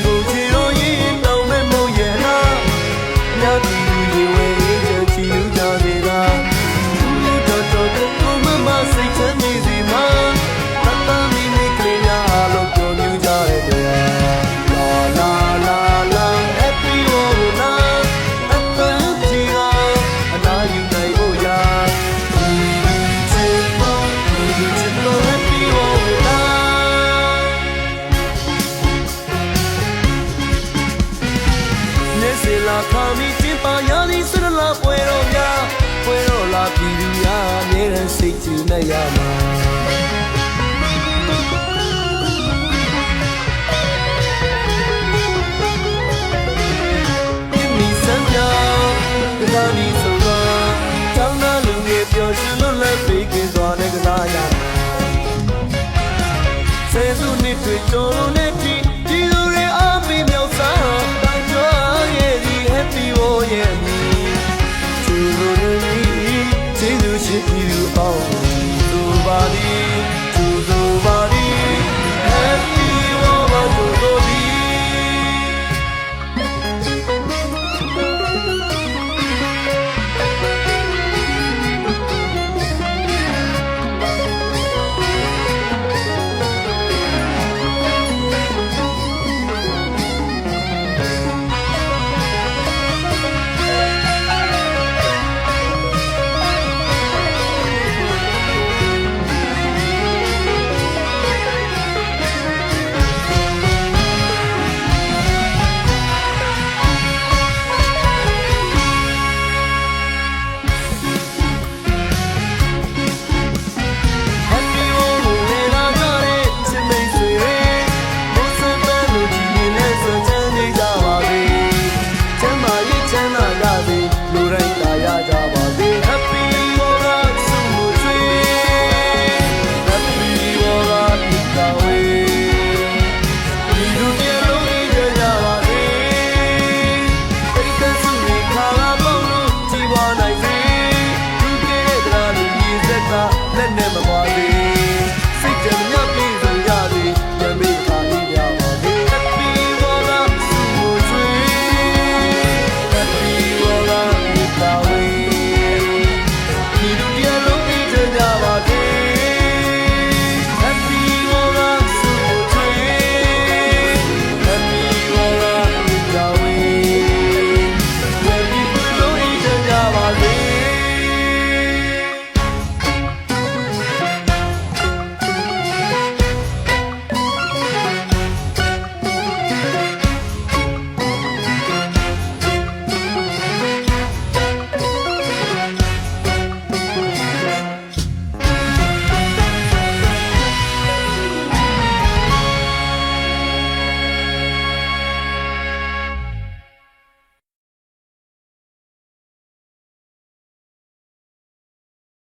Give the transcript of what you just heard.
ကိုချီလို့ရင်တောင်းမဲ့မို့ရဲ့လားမြတ်သူရေဝဲရေးချီလူကြစေတာလူတော်တော်ကိုမမစိတ်ချမ်းမြေစီမှာတတ်တာမိမိကလေးများအားလုံးပြောမြူကြတဲ့တရားလာလာလာ happy oh na အပန်းကြီးကအနာယူနိုင်ဖို့ရာဒီချစ်ဖို့ဒီချစ်လို့ happy oh na နေစေလာခါမီကျင်းပါရသည်စရလာပွဲတော်များပွဲတော်လာပြည်သူများအမြဲတမ်းစိတ်ကြည်နဲ့ရမှာ